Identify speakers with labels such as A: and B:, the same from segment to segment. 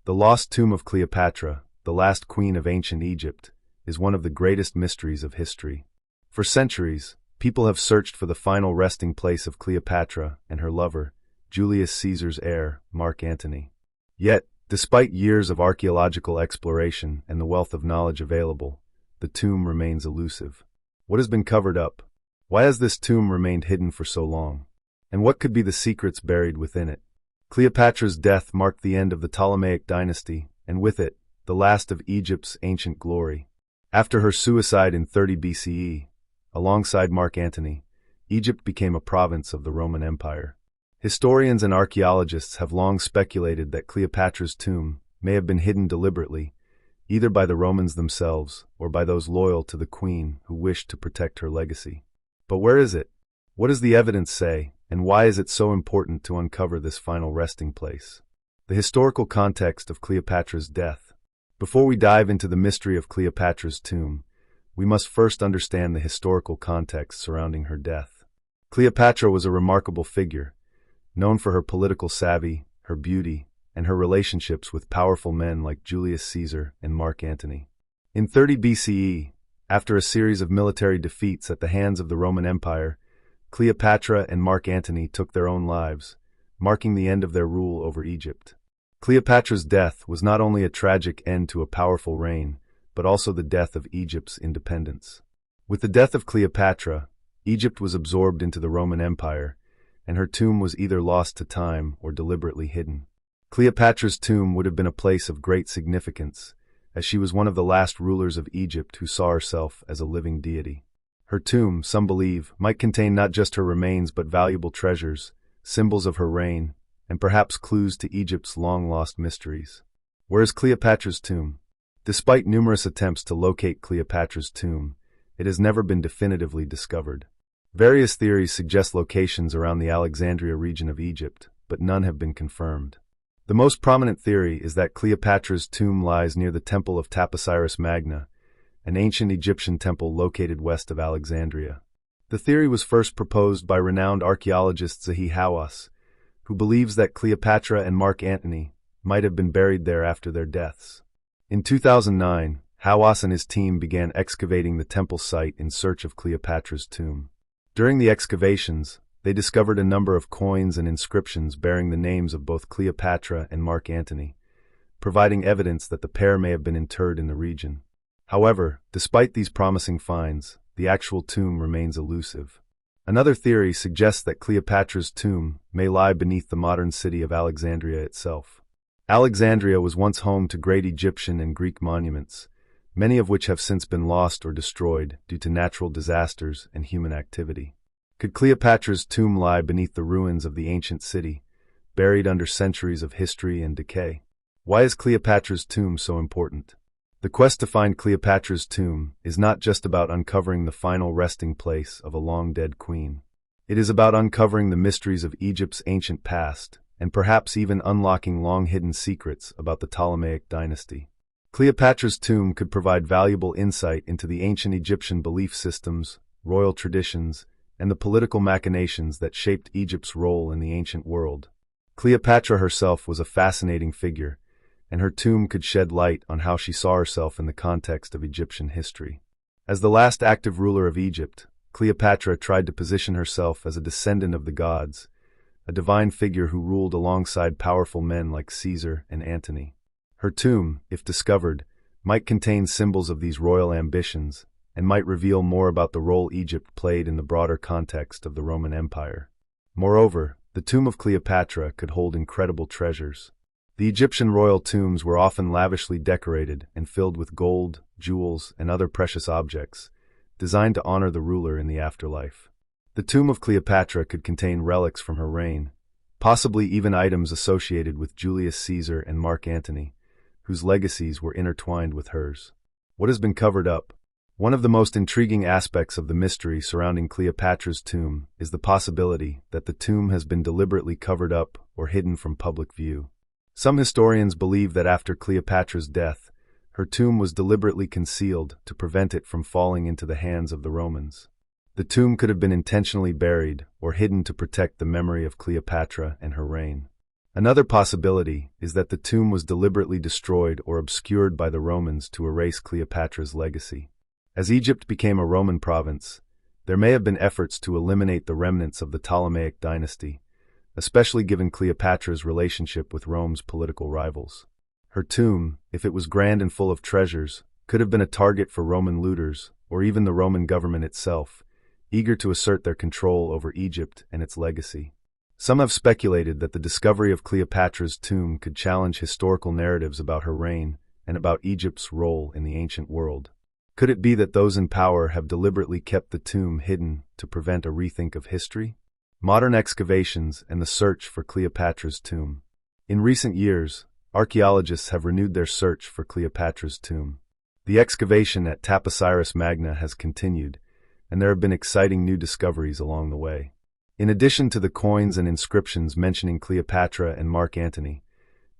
A: The lost tomb of Cleopatra, the last queen of ancient Egypt, is one of the greatest mysteries of history. For centuries, people have searched for the final resting place of Cleopatra and her lover, Julius Caesar's heir, Mark Antony. Yet, despite years of archaeological exploration and the wealth of knowledge available, the tomb remains elusive. What has been covered up? Why has this tomb remained hidden for so long? And what could be the secrets buried within it? Cleopatra's death marked the end of the Ptolemaic dynasty, and with it, the last of Egypt's ancient glory. After her suicide in 30 BCE, alongside Mark Antony, Egypt became a province of the Roman Empire. Historians and archaeologists have long speculated that Cleopatra's tomb may have been hidden deliberately, either by the Romans themselves or by those loyal to the queen who wished to protect her legacy. But where is it? What does the evidence say, and why is it so important to uncover this final resting place? The historical context of Cleopatra's death. Before we dive into the mystery of Cleopatra's tomb, we must first understand the historical context surrounding her death. Cleopatra was a remarkable figure, known for her political savvy, her beauty, and her relationships with powerful men like Julius Caesar and Mark Antony. In 30 BCE, after a series of military defeats at the hands of the Roman Empire, Cleopatra and Mark Antony took their own lives, marking the end of their rule over Egypt. Cleopatra's death was not only a tragic end to a powerful reign, but also the death of Egypt's independence. With the death of Cleopatra, Egypt was absorbed into the Roman Empire, and her tomb was either lost to time or deliberately hidden. Cleopatra's tomb would have been a place of great significance, as she was one of the last rulers of Egypt who saw herself as a living deity. Her tomb, some believe, might contain not just her remains but valuable treasures, symbols of her reign, and perhaps clues to Egypt's long-lost mysteries. Where is Cleopatra's tomb? Despite numerous attempts to locate Cleopatra's tomb, it has never been definitively discovered. Various theories suggest locations around the Alexandria region of Egypt, but none have been confirmed. The most prominent theory is that Cleopatra's tomb lies near the Temple of Taposiris Magna, an ancient Egyptian temple located west of Alexandria. The theory was first proposed by renowned archaeologist Zahi Hawass, who believes that Cleopatra and Mark Antony might have been buried there after their deaths. In 2009, Hawass and his team began excavating the temple site in search of Cleopatra's tomb. During the excavations, they discovered a number of coins and inscriptions bearing the names of both Cleopatra and Mark Antony, providing evidence that the pair may have been interred in the region. However, despite these promising finds, the actual tomb remains elusive. Another theory suggests that Cleopatra's tomb may lie beneath the modern city of Alexandria itself. Alexandria was once home to great Egyptian and Greek monuments, many of which have since been lost or destroyed due to natural disasters and human activity. Could Cleopatra's tomb lie beneath the ruins of the ancient city, buried under centuries of history and decay? Why is Cleopatra's tomb so important? The quest to find Cleopatra's tomb is not just about uncovering the final resting place of a long-dead queen. It is about uncovering the mysteries of Egypt's ancient past, and perhaps even unlocking long-hidden secrets about the Ptolemaic dynasty. Cleopatra's tomb could provide valuable insight into the ancient Egyptian belief systems, royal traditions, and the political machinations that shaped Egypt's role in the ancient world. Cleopatra herself was a fascinating figure, and her tomb could shed light on how she saw herself in the context of Egyptian history. As the last active ruler of Egypt, Cleopatra tried to position herself as a descendant of the gods, a divine figure who ruled alongside powerful men like Caesar and Antony. Her tomb, if discovered, might contain symbols of these royal ambitions, and might reveal more about the role Egypt played in the broader context of the Roman Empire. Moreover, the tomb of Cleopatra could hold incredible treasures. The Egyptian royal tombs were often lavishly decorated and filled with gold, jewels, and other precious objects, designed to honor the ruler in the afterlife. The tomb of Cleopatra could contain relics from her reign, possibly even items associated with Julius Caesar and Mark Antony, whose legacies were intertwined with hers. What has been covered up? One of the most intriguing aspects of the mystery surrounding Cleopatra's tomb is the possibility that the tomb has been deliberately covered up or hidden from public view. Some historians believe that after Cleopatra's death, her tomb was deliberately concealed to prevent it from falling into the hands of the Romans. The tomb could have been intentionally buried or hidden to protect the memory of Cleopatra and her reign. Another possibility is that the tomb was deliberately destroyed or obscured by the Romans to erase Cleopatra's legacy. As Egypt became a Roman province, there may have been efforts to eliminate the remnants of the Ptolemaic dynasty, especially given Cleopatra's relationship with Rome's political rivals. Her tomb, if it was grand and full of treasures, could have been a target for Roman looters, or even the Roman government itself, eager to assert their control over Egypt and its legacy. Some have speculated that the discovery of Cleopatra's tomb could challenge historical narratives about her reign and about Egypt's role in the ancient world. Could it be that those in power have deliberately kept the tomb hidden to prevent a rethink of history? Modern excavations and the search for Cleopatra's tomb. In recent years, archaeologists have renewed their search for Cleopatra's tomb. The excavation at Taposiris Magna has continued, and there have been exciting new discoveries along the way. In addition to the coins and inscriptions mentioning Cleopatra and Mark Antony,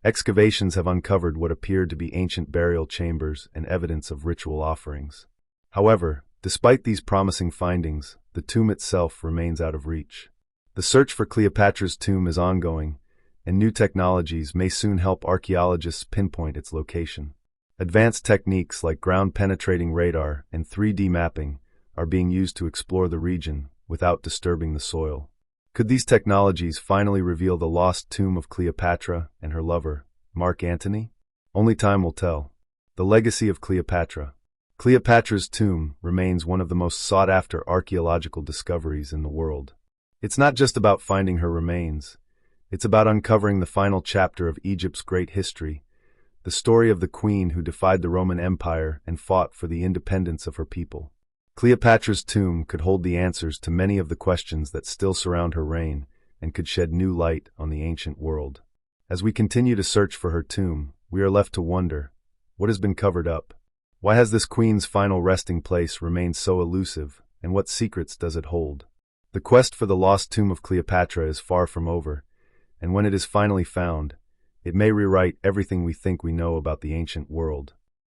A: excavations have uncovered what appeared to be ancient burial chambers and evidence of ritual offerings. However, despite these promising findings, the tomb itself remains out of reach. The search for Cleopatra's tomb is ongoing, and new technologies may soon help archaeologists pinpoint its location. Advanced techniques like ground-penetrating radar and 3D mapping are being used to explore the region without disturbing the soil. Could these technologies finally reveal the lost tomb of Cleopatra and her lover, Mark Antony? Only time will tell. The legacy of Cleopatra. Cleopatra's tomb remains one of the most sought-after archaeological discoveries in the world. It's not just about finding her remains. It's about uncovering the final chapter of Egypt's great history, the story of the queen who defied the Roman Empire and fought for the independence of her people. Cleopatra's tomb could hold the answers to many of the questions that still surround her reign and could shed new light on the ancient world. As we continue to search for her tomb, we are left to wonder, what has been covered up? Why has this queen's final resting place remained so elusive, and what secrets does it hold? The quest for the lost tomb of Cleopatra is far from over, and when it is finally found, it may rewrite everything we think we know about the ancient world.